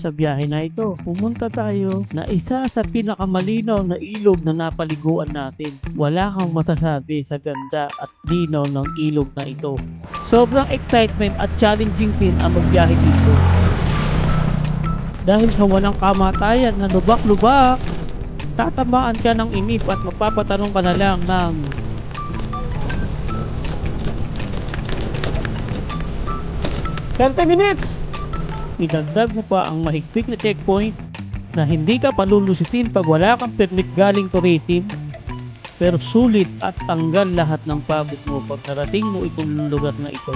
Sa biyahe na ito, pumunta tayo na isa sa pinakamalinaw na ilog na napaliguan natin. Wala kang masasabi sa ganda at linaw ng ilog na ito. Sobrang excitement at challenging din ang magbiyahe dito. Dahil sa walang kamatayan na lubak-lubak, tatamaan ka ng inip at mapapatanong ka na lang ng 30 minutes! Idagdag mo pa ang mahigpit na checkpoint na hindi ka palulusitin pag wala kang permit galing tourism, pero sulit at tanggal lahat ng pagod mo pag narating mo itong lugar na ito.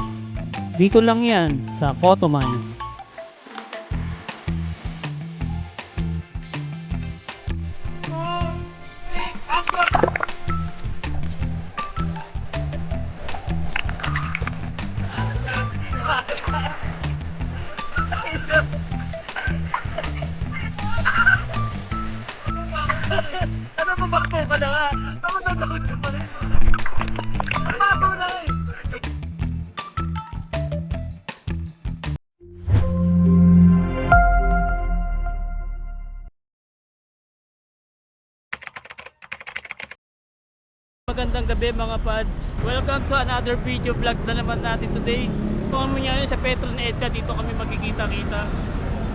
Dito lang yan sa Coto Mines. Ano ba bakbo ka na nga? Ako natakot ka pa rin. Bakbo na eh. Magandang gabi mga pads. Welcome to another video vlog na naman natin today. Kung mo nyo sa Petron Edka, dito kami magkikita-kita.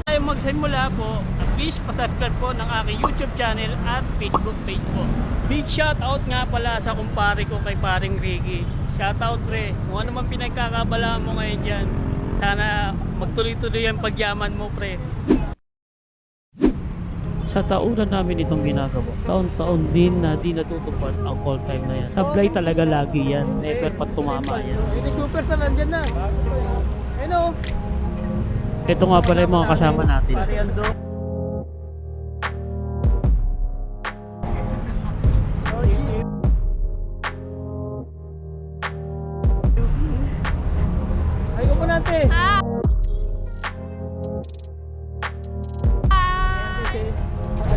Tayo magsimula po, please pasubscribe po ng aking YouTube channel at Facebook page po. Big shoutout nga pala sa kumpare ko kay paring Ricky. Shoutout pre, kung ano man pinagkakabalaan mo ngayon dyan, sana magtuloy-tuloy ang pagyaman mo pre. Sa taunan namin itong ginagawa, taon-taon din na di natutupad ang call time na yan. Tablay talaga lagi yan, never pa tumama yan. Ito super sa nandyan na. Ano? Ito nga pala yung mga kasama natin. Pari Aldo. Ay ko po natin.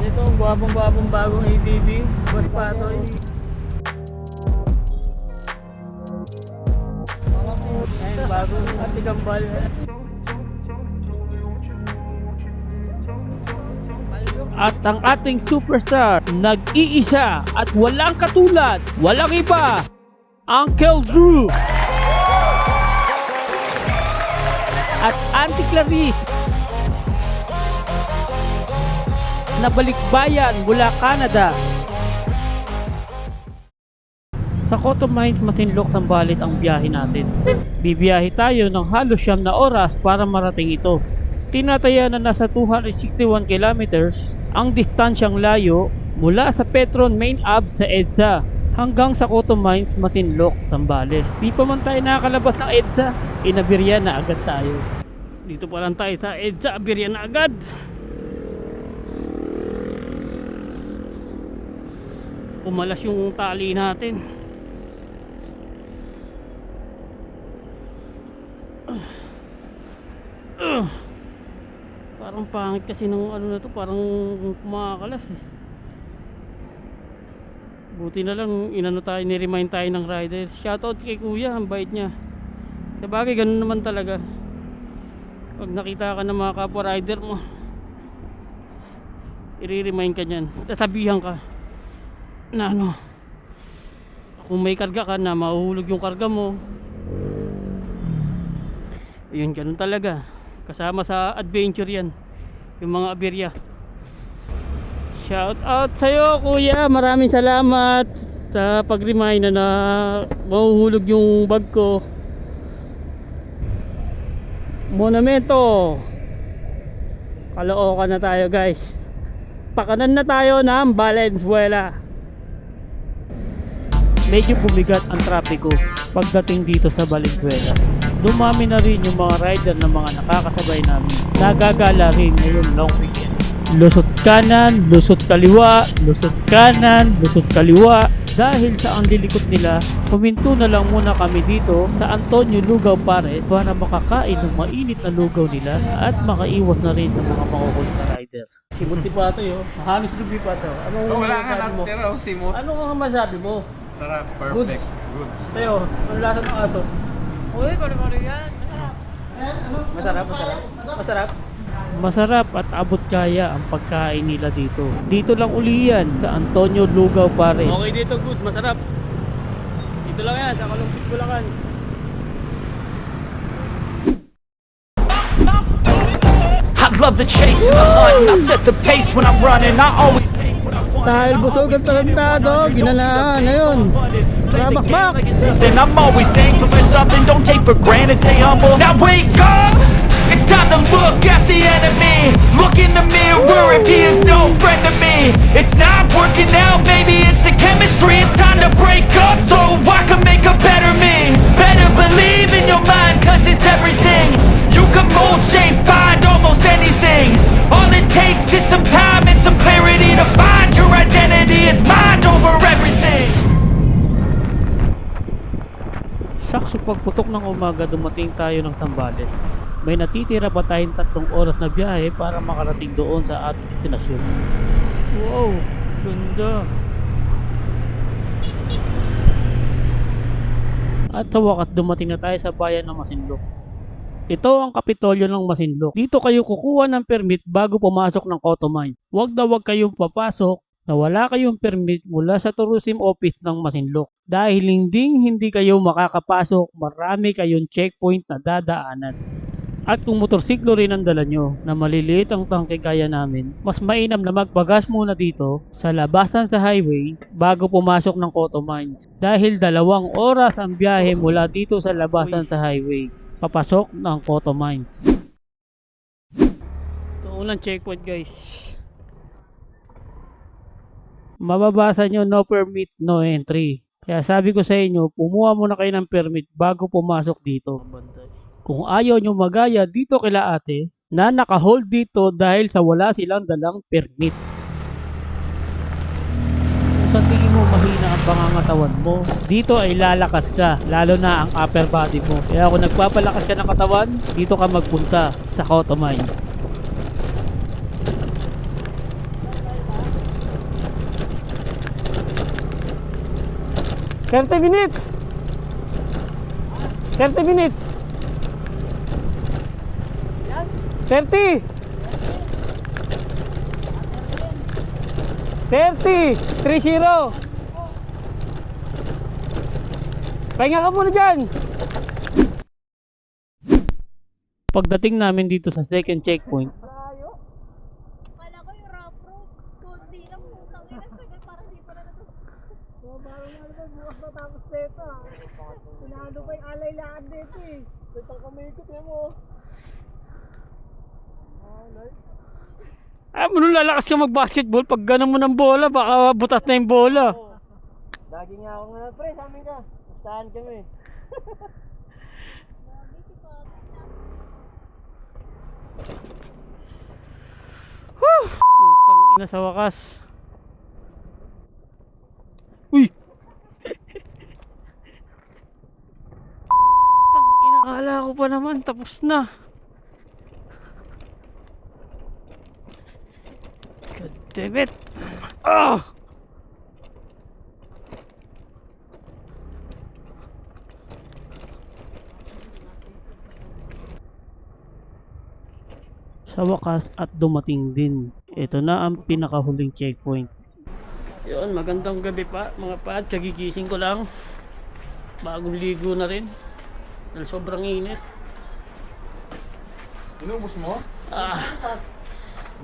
Ito ang guwapong bagong ATV. Boss Patoy. Ayun, bagong atikambal. At ang ating superstar, nag-iisa at walang katulad, walang iba, Uncle Drew at Auntie Clarice na balikbayan mula Canada. Sa Coto Mines, Masinloc, Zambales ang biyahe natin. Bibiyahe tayo ng halos 9 na oras para marating ito. Tinataya na nasa 261 kilometers ang distansyang layo mula sa Petron Main Ave sa EDSA hanggang sa Coto Mines, Masinloc, Zambales. Di pa man tayo nakakalabas ng EDSA, inabirya na agad tayo. Dito pa lang tayo sa EDSA, abirya na agad. Umalas yung tali natin. Parang pangit kasi ng ano na to, parang kumakalas eh. Buti na lang inano tayo, ni-remind tayo ng rider. Shoutout kay kuya, ang bait niya. Sabagay ganun naman talaga. Pag nakita ka ng mga kapwa rider mo, i-remind ka niyan, sasabihan ka na ano, kung may karga ka na mahuhulog yung karga mo. Ayun, ganun talaga. Kasama sa adventure yan, yung mga aberya. Shout out sa'yo kuya, maraming salamat sa pag-remind na mahuhulog yung bag ko. Monumento, Caloocan na tayo guys. Pakanan na tayo ng Valenzuela. Medyo bumigat ang trapiko pagdating dito sa Valenzuela. Dumami na rin yung mga rider na mga nakakasabay namin. Nagagala rin ngayon long weekend. Lusot kanan, lusot kaliwa, lusot kanan, lusot kaliwa. Dahil sa ang lilikot nila, huminto na lang muna kami dito sa Antonio Lugaw Pares para makakain ng mainit na lugaw nila at makaiwas na rin sa mga makukulit na rider. Simot ni Pato yun, halos lubi Pato. Wala nga natira o simot. Ano ang masabi mo? Sarap, perfect. Goods. Sa'yo, ang lasa ng aso? Uy, pare-pare yan. Masarap, masarap. Masarap. Masarap at abot kaya ang pagkain nila dito. Dito lang uli yan sa Antonio Lugaw Pares. Okay dito, good, masarap. Dito lang yan, sa Kalumpit, Bulacan. I love the chase and the hunt, and I set the pace when I'm running. I always take what I want. Dahil busog at tarantado, ginalaan ngayon. Rabakbak! Then I'm always thankful for something. Don't take for granted, stay humble. Now wake up! It's time to look at the enemy. Look in the mirror if he is no friend to me. It's not working out, maybe it's the chemistry. It's time to break up so I can make a better me. Better believe in your mind, cause it's everything. You can mold, shape, find almost anything. All it takes is some time and some clarity to find your identity. It's mind over everything. Sakso pagputok ng umaga, dumating tayo ng Zambales. May natitira pa tayong 3 oras na biyahe para makarating doon sa ating destinasyon. Wow, ganda. At sa wakas dumating na tayo sa bayan ng Masinloc. Ito ang kapitolyo ng Masinloc. Dito kayo kukuha ng permit bago pumasok ng Cotto Mine. Huwag na huwag kayong papasok na wala kayong permit mula sa tourism office ng Masinloc. Dahil hindi kayo makakapasok, marami kayong checkpoint na dadaanan. At kung motorsiklo rin ang dala nyo na maliliit ang tangke kaya namin, mas mainam na magpagas muna dito sa labasan sa highway bago pumasok ng Cotto Mines. Dahil 2 oras ang biyahe mula dito sa labasan sa highway, papasok ng Cotto Mines. Ito unang checkpoint guys. Mababasa nyo no permit, no entry. Kaya sabi ko sa inyo, pumuha muna kayo ng permit bago pumasok dito. Kung ayaw nyo magaya dito kila ate na naka-hold dito dahil sa wala silang dalang permit. Kung sa tingin mo mahina ang pangangatawan mo, dito ay lalakas ka, lalo na ang upper body mo. Kaya kung nagpapalakas ka ng katawan, dito ka magpunta sa Cotto Mine. $30 minutes! 30 minutes! 30! 30! Pahinga ka muna dyan! Pagdating namin dito sa second checkpoint, Kala ko yung rough road, kundi lang putang ina, sagal parang di pala na to. Bukas matapos nito ah. Sinado pa yung alay lahat dito eh. Itang kamikot yan mo. nung lalakas ka mag-basketball, pag ganun mo ng bola, baka butas na yung bola. Lagi nga ako nga pre, sa amin ka. Pustahan kami. Grabe si Papa na. Putang ina sa wakas. Uy! Putang ina, akala ko pa naman, tapos na. God damn it! Ah! Sa wakas at dumating din. Ito na ang pinakahuling checkpoint. Yun, magandang gabi pa mga pad. Kagigising ko lang. Bagong ligo na rin. Dahil sobrang init. Inubos mo?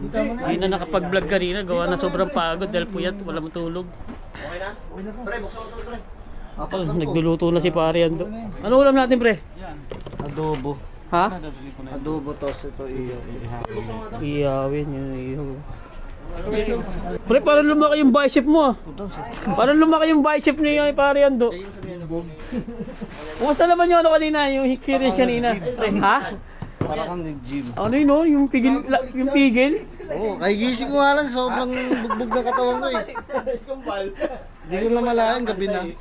Hindi na nakapag-vlog kanina. Gawa na sobrang pagod dahil puyat. Wala matulog. Okay na? Pre, buksan mo ito, pre. Oh, nagluluto na si pare Ando. Ano ulam natin pre? Adobo. Ha? Adobo tos ito iyo. Iyawin yun iyo. Pre, parang lumaki yung bicep mo ah. Parang lumaki yung bicep niya yung pare Ando. Kumusta naman yung ano kanina? Yung experience kanina? Pre, ha? Para kang nag-gym. Ano yun oh? Yung pigil? Yung pigil? Oo, kagigising ko nga lang. Sobrang bugbog na katawan ko eh. Hindi ko na malayan, gabi na.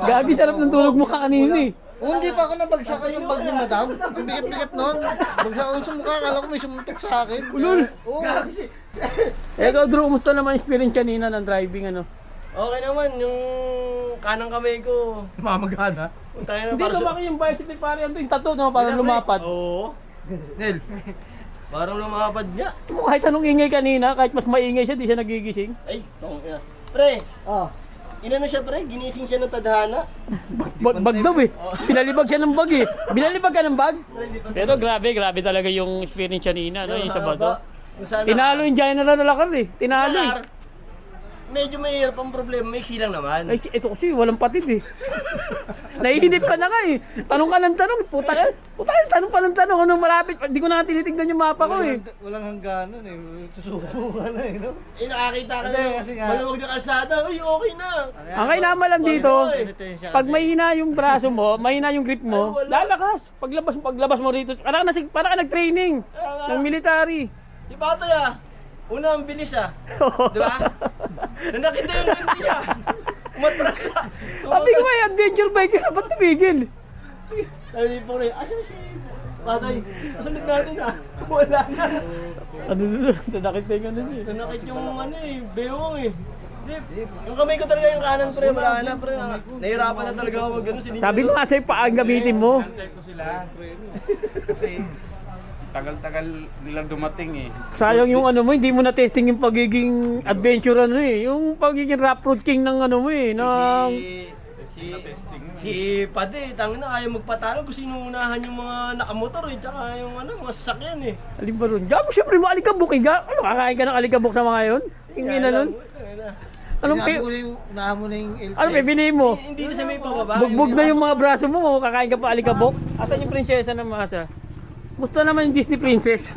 Gabi, sarap ng tulog mo ka kanina eh. Oh, hindi pa ako nabagsakan yung bag ni madam. Ang bigat-bigat nun. Bagsakan sa mukha, akala ko may sumuntok sa akin. Ulol! Oo. Ikaw Drew, kumusta naman experience kanina ng driving ano? Okay naman, yung kanang kamay ko. Mamagana. Tayo na Hindi para lumaki yung bicep ni pare Ando. Yung tattoo naman parang lumapat. Oo. Nel, Parang lumapad niya. Kahit anong ingay kanina, kahit mas maingay siya, di siya nagigising. Ay, ina. Pre, inano siya pre? Ginising siya ng tadhana. Bag daw eh. Pinalibag siya ng bag eh. Binalibag ka ng bag? Pero grabe talaga yung experience niya nina, no? Yung sa bato. Kung saan Tinalo yung General Lakar eh. Tinalo eh. medyo mahirap ang problema, may silang naman. Ay, ito kasi walang patid eh. Naiinip ka na nga eh. Tanong ka ng tanong, puta ka, tanong pa ng tanong, anong malapit. Hindi ko na nga tinitignan yung mapa ko eh. Walang hangganan eh. Susuko ka na eh, no? Eh nakakita ka Hindi, na, kasi nga- malamag na kalsada, ay okay na. Ang kailangan lang dito, Penitensya pag kasi. mahina yung braso mo, mahina yung grip mo, Ay, wala. lalakas. Paglabas mo rito, parang ka nag-training ng military. Di batay una ang bilis di ba? Nanakita yung hindi niya. Umatras Sabi ko may adventure bike ka, ba't tumigil? Sabi po rin, asan si Tatay? Kasunod natin wala na. Ano nanakit na yung ano niya. Nanakit yung bewang Hindi, yung kamay ko talaga yung kanan pre, wala na pre. Nahirapan na talaga ako mag Sabi ko nga sa'yo, paang gamitin mo. Antay ko sila. Kasi tagal-tagal nilang dumating eh. Sayang yung ano mo, hindi mo na-testing yung pagiging adventure ano eh. Yung pagiging rough road king ng ano mo eh. Ng... Si Pade, tangin na ayaw magpatalo kung sinuunahan yung mga nakamotor tsaka yung mga sasakyan Alin ba ron? Gago siyempre mo alikabok eh. Ano, kakain ka ng alikabok sa mga yun? Tingin na nun. Anong Unahan mo na yung LP. ano pipili mo? Hindi na sa may pababa. Bugbog na yung mga braso mo, kakain ka pa alikabok. Asan yung prinsesa ng masa? Gusto naman yung Disney princess.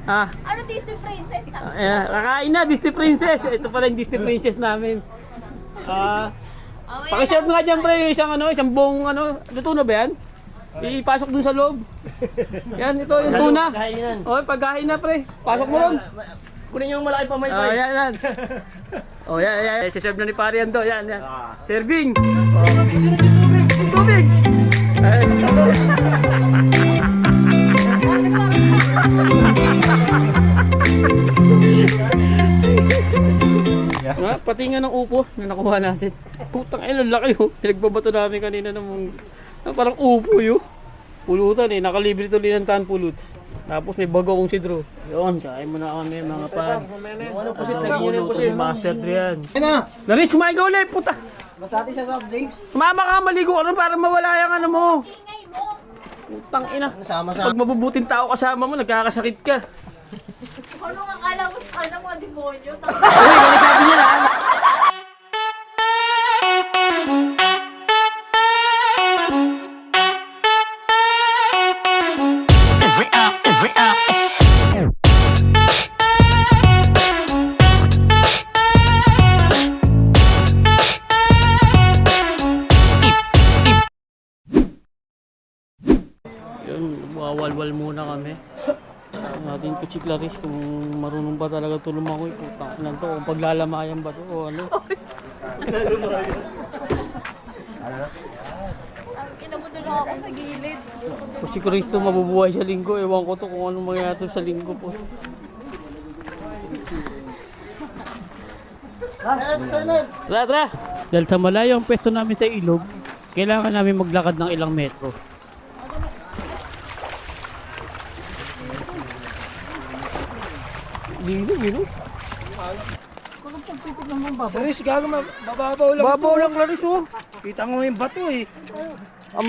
Ano Disney princess? Kakain na Disney princess. Ito pala yung Disney princess namin. Pakiserve nga dyan pre, isang buong luto na ba yan? Ipasok dun sa loob. Yan, ito yung tuna. Kahinan. O, pagkain na pre. Pasok mo ron. Kunin yung malaki pa may Oh, yan. Oh, yan. Siserve na ni pare yan to. Yan. Serving. Tubig. Pati nga ng upo na nakuha natin. Putang ina, laki oh. Pinagbabato namin kanina ng parang upo yun. Pulutan eh, nakalibre tuloy ng tan puluts. Tapos may bagong si Drew. Yun, kain muna kami mga pads. Ano po si Tagin yun po si Master 3 yan. Laris, kumain ka ulit, puta. Masati sa soft drinks. Mama ka, maligo ka na para mawala yung ano mo. Ingay mo! Putang ina. Sama Pag mabubuting tao kasama mo, nagkakasakit ka. Ano ang akala mo sa kanya mga demonyo? Uy, ano sabi niya na? Yun, wawalwal muna kami. Ang ating kuchiklaris kung marunong ba talaga ito lumangoy. Putang ina to, kung paglalamayan ba ito o ano. Ang inabudulong ako sa gilid. Kung si Cristo mabubuhay sa linggo, ewan ko to kung anong mangyayari sa linggo po. Tara! Dahil sa malayo ang pwesto namin sa ilog, kailangan namin maglakad ng ilang metro. Linog, no? Chris, gago mababaw lang. Babaw lang, Clarice, oh. Kita mo yung bato Ang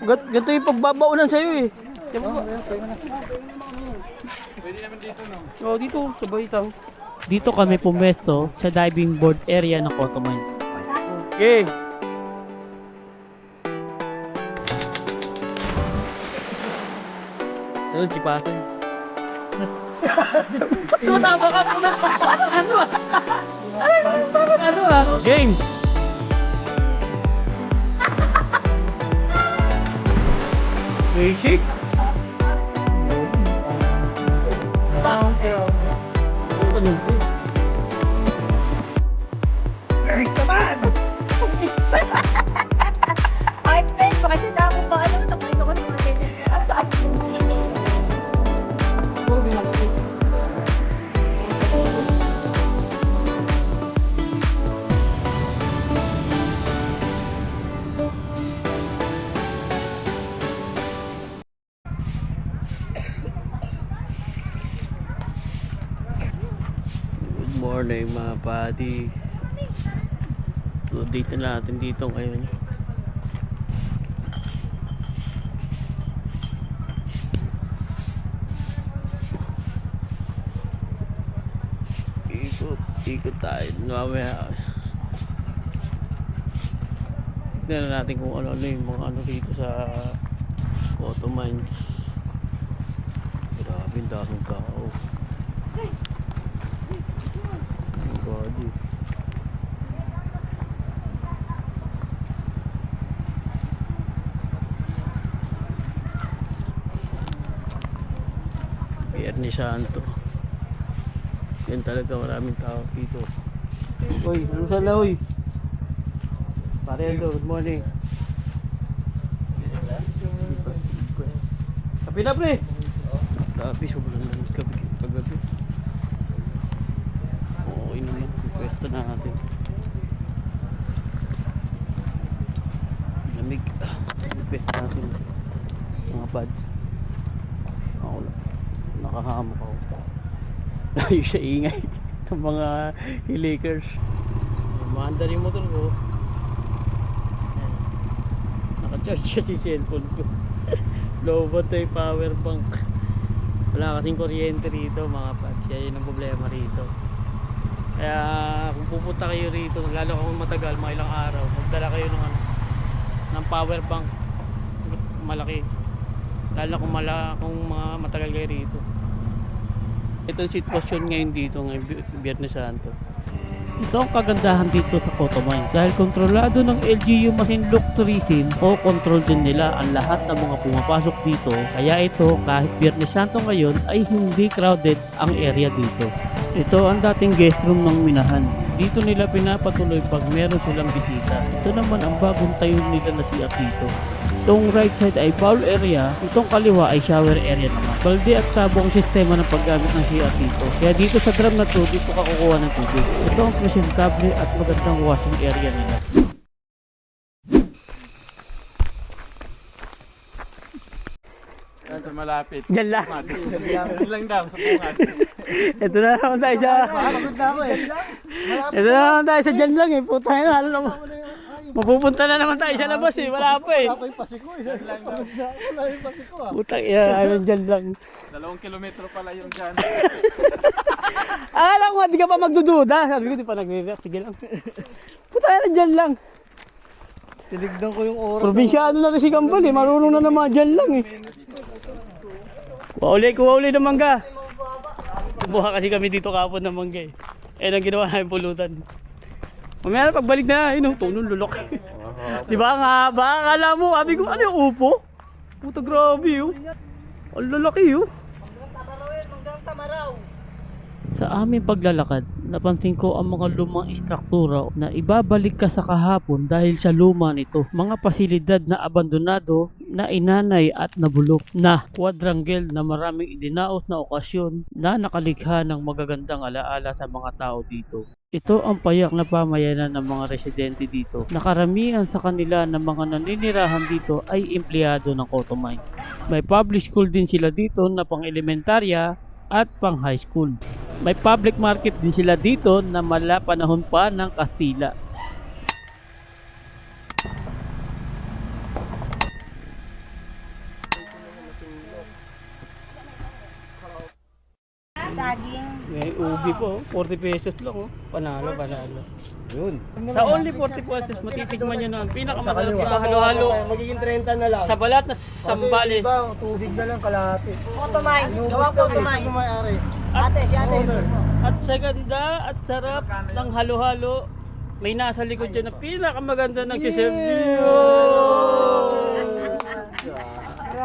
ganito yung pagbabaunan sa'yo eh. Pwede naman dito, no? Oo, dito, sabay itaw. Dito kami pumesto sa diving board area ng Cotomine. Okay. Ayun, chipasan. Tama ka po na. Ano ah? Game! Basic? Ano? Morning mga buddy. Update na natin dito ngayon. Ikot tayo mamaya. Tignan na natin kung ano yung mga ano dito sa Cotto Mines. Grabe, ang daming tao. Body. Biyernes Santo. Yan talaga, maraming tao dito. Uy, ano sala uy? Pare Aldo, good morning. Kapi na pre! Grabe, sobrang lamig kagabi. Okay naman, pwesto na natin. Lamig. Pwesto natin. Mga buds. Ako lang. Nakahamok ako. Layo siya ingay ng mga hilikers. Maandar yung motor ko. Naka-charge siya si cellphone ko. Low battery power bank. Wala kasing kuryente rito mga pads. Kaya yun ang problema rito. Kaya kung pupunta kayo rito, lalo kung matagal, mga ilang araw, magdala kayo ng power bank malaki. Lalo kung mga matagal kayo rito. Ito ang sitwasyon ngayon dito ngayong Biyernes Santo. Ito ang kagandahan dito sa Cotto Mines dahil kontrolado ng LGU Masinloc Tourism o control din nila ang lahat ng mga pumapasok dito. Kaya ito kahit Biyernes Santo ngayon ay hindi crowded ang area dito. Ito ang dating guest room ng Minahan. Dito nila pinapatuloy pag meron silang bisita. Ito naman ang bagong tayo nila na CR dito. Itong right side ay bowl area, itong kaliwa ay shower area naman. Balde at sabo ang sistema ng paggamit ng CR dito. Kaya dito sa drum na to, dito ka kukuha ng tubig. Ito ang presentable at magandang washing area nila. Yan sa malapit. Diyan lang. Yan lang daw sa bungan. Ito na naman tayo sa... Malapit na ako eh. Ito na naman tayo sa dyan lang eh. Puta na, alam mo. Mapupunta na naman tayo sa labas eh. Wala pa eh. Wala pa yung pasiko eh. Wala yung pasiko ah. Putang ina, ayun dyan lang. 2 kilometro pala yung dyan. Alam ko, di ka pa magdududa. Sabi ko, di pa nagre-react. Sige lang. Putang ina, dyan lang. Tinignan ko yung oras. Probinsyano na rin si Gambal eh. Marunong na naman dyan lang eh. Kuha uli ng mangga. Kumuha kasi kami dito kapon ng mangga eh. Eh, nang ginawa namin pulutan. Mamaya na pagbalik na, yun, tunong lulok. Di ba nga ba? Akala mo, sabi ko, ano yung upo? Puta grabe yun. Ang lalaki yun. Sa aming paglalakad, napansin ko ang mga lumang istruktura na ibabalik ka sa kahapon dahil sa luma nito. Mga pasilidad na abandonado, na inanay at nabulok, na quadrangle na maraming idinaos na okasyon na nakalikha ng magagandang alaala sa mga tao dito. Ito ang payak na pamayanan ng mga residente dito. Nakaramihan sa kanila ng mga naninirahan dito ay empleyado ng Cotto Mines. May public school din sila dito na pang elementarya at pang high school. May public market din sila dito na mala panahon pa ng Kastila. Saging. May ubi po, 40 pesos lang oh. Panalo. Yun. Sa only 40 pesos, matitikman nyo na ang pinakamasarap na halo-halo Magiging 30 na lang. sa balat na sambales. Iba, tubig na lang kalahati. Cotto Mines. Gawa Cotto Mines. Ito may-ari. Ate, si ate. At sa ganda at sarap ng halo-halo, may nasa likod dyan na pinakamaganda ng siserve.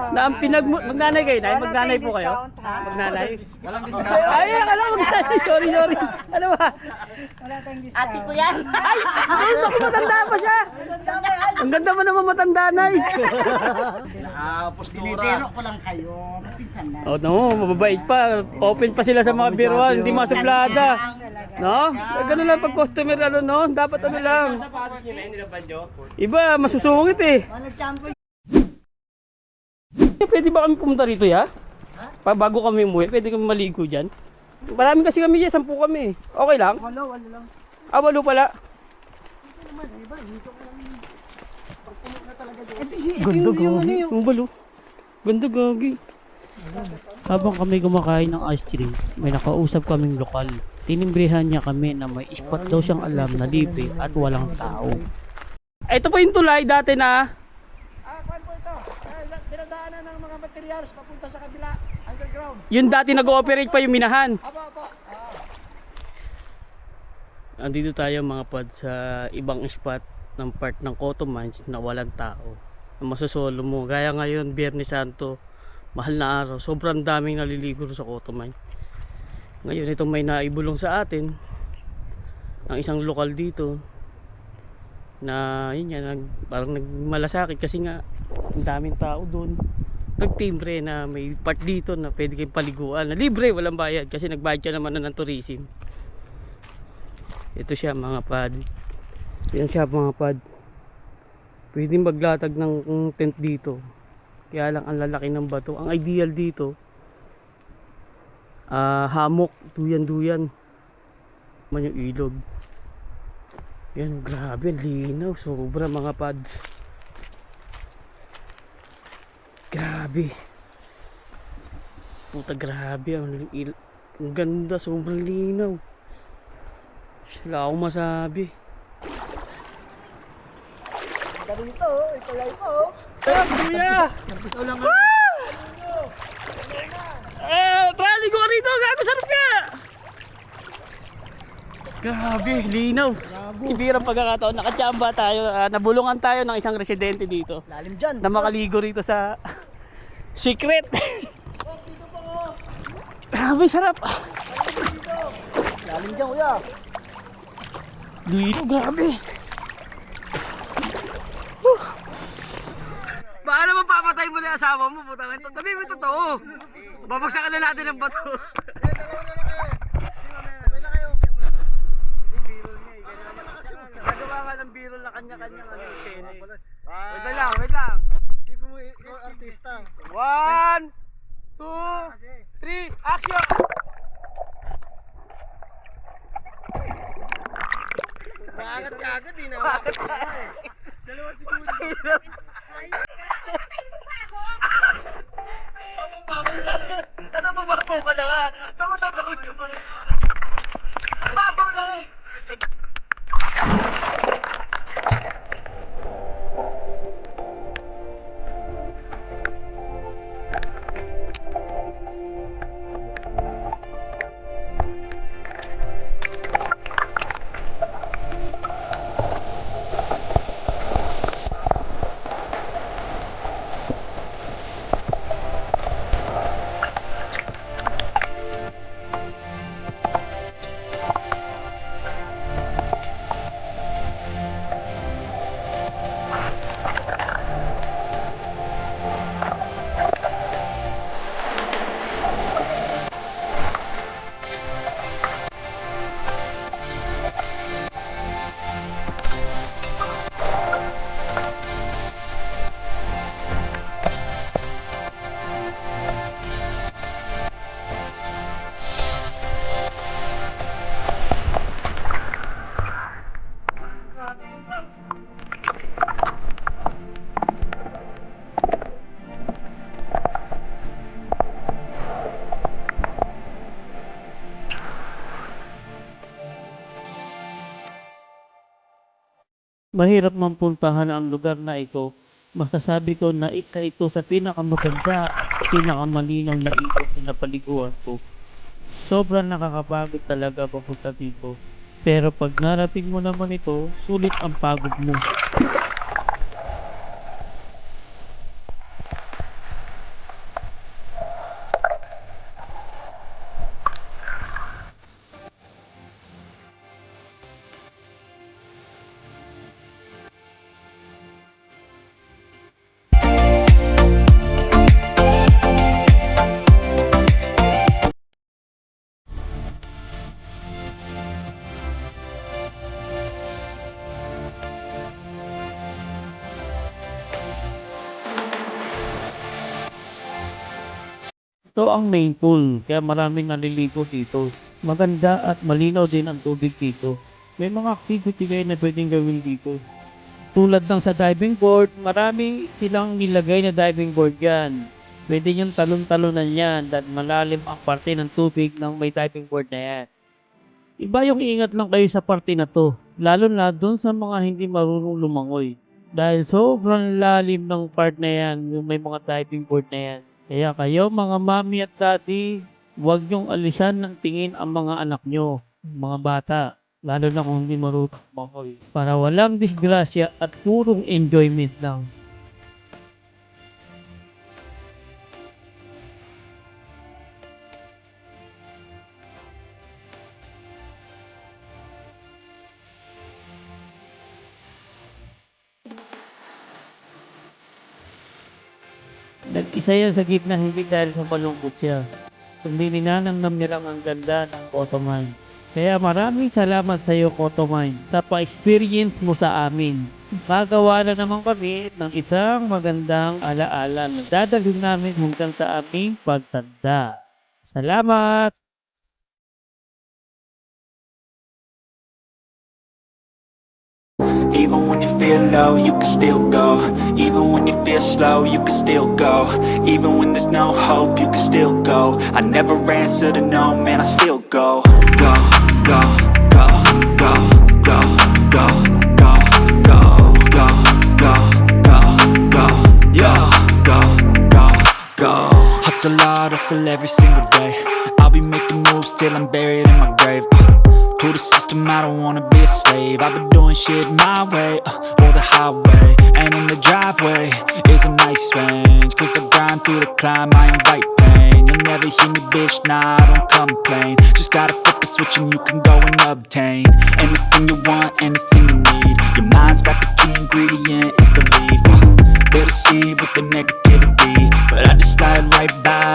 Na ang magnanay kayo, magnanay po kayo? Magnanay? Walang discount. Ay, alam magnanay, sorry. Ano ba? Ate ko yan. Ay, baka matanda pa siya. Ang ganda mo naman matanda, Nay. Binibiro ko lang kayo. Pinsan na. Oh, no, mababait pa. Open pa sila sa mga biruan, hindi masuplada. No? Ganun lang pag customer, ano, no? Dapat ano lang. Iba, masusungit eh. Pwede ba kami pumunta rito, ya? Bago kami umuwi, pwede kami maligo dyan? Marami kasi kami dyan, 10 kami. Okay lang? Wala lang. Ah, 8 pala. Ganda gagi. Ang balo. Ganda gagi. Habang kami kumakain ng ice cream, may nakausap kaming lokal. Tinimbrihan niya kami na may spot daw siyang alam na libre at walang tao. Ito po yung tulay dati na. Kuan po ito. Dinadaanan ng mga materials papunta sa kabila, underground. Yung dati nag-ooperate pa yung minahan. Apo. Andito tayo mga pod sa ibang spot ng part ng Cotto Mines na walang tao. Na masosolo mo. Gaya ngayon, Biyernes Santo, mahal na araw. Sobrang daming naliligo sa Cotto Mines. Ngayon ito may naibulong sa atin ng isang lokal dito na yun yan, parang nagmalasakit kasi nga ang daming tao doon. Nagtimbre na may part dito na pwede kayong paliguan na libre, walang bayad kasi nagbayad ka naman na ng tourism. Ito siya mga pad. Yan siya mga pad. Pwede maglatag ng tent dito. Kaya lang ang lalaki ng bato. Ang ideal dito, hamok, duyan-duyan. Man yung ilog. Yan, grabe, linaw. Sobra mga pads. Grabe. Puta, grabe. Ang ganda, sobrang linaw. Wala akong masabi. Dito, ito lang po. Kuya! Ito lang Trali ko rito! Gago, sarap ka! Grabe, linaw. Ibirang pagkakataon, nakachamba tayo, nabulungan tayo ng isang residente dito Lalim dyan. na makaligo rito sa secret. Grabe, sarap. Lalim dyan, kuya. Linaw, grabe. Baka naman papatay mo na yung asawa mo, putang ito. Tabi mo totoo. Babagsakan na natin ng bato. Nagawa ka ng biro na kanya-kanyang eksena eh. Wait lang. Hindi mo ikaw artista. 1, 2, 3, action! Maangat ka agad, di na. Dalawa si Ano ba ba ka na nga? Tamatagod ka pa. Babaw na eh! Mahirap man puntahan ang lugar na ito. Masasabi ko na isa ito sa pinakamaganda, pinakamalinaw na ilog na napaliguan ko. Sobrang nakakapagod talaga papunta dito. Pero pag narating mo naman ito, sulit ang pagod mo. Ito ang main pool, kaya maraming naliligo dito. Maganda at malinaw din ang tubig dito. May mga activity kayo na pwedeng gawin dito. Tulad ng sa diving board, marami silang nilagay na diving board yan. Pwede yung talon-talonan yan dahil malalim ang parte ng tubig ng may diving board na yan. Iba yung ingat lang kayo sa parte na to, lalo na dun sa mga hindi marunong lumangoy. Dahil sobrang lalim ng part na yan, yung may mga diving board na yan. Kaya kayo mga mami at daddy, huwag nyong alisan ng tingin ang mga anak nyo, mga bata. Lalo na kung hindi marunong lumangoy. Para walang disgrasya at purong enjoyment lang. Nag-isa yan sa gitna hindi dahil sa malungkot siya. Kundi ninanamnam niya lang ang ganda ng Kotomine. Kaya maraming salamat sa iyo Kotomine sa pa-experience mo sa amin. Magawa na naman kami ng isang magandang alaala na dadalhin namin hanggang sa aming pagtanda. Salamat! Even when you feel low, you can still go. Even when you feel slow, you can still go. Even when there's no hope, you can still go. I never answer to no, man, I still go. Go, go, go, go, go, go, go, go, go, go, go, go, yo, go, go, go. Hustle hard, hustle every single day. I'll be making moves till I'm buried in my grave. To the system, I don't wanna be a slave. I've been doing shit my way, or the highway. And in the driveway is a nice range. Cause I grind through the climb, I invite pain. You'll never hear me, bitch, nah, I don't complain. Just gotta flip the switch and you can go and obtain anything you want, anything you need. Your mind's got the key ingredient, it's belief. They'll deceive with the negativity, but I just slide right by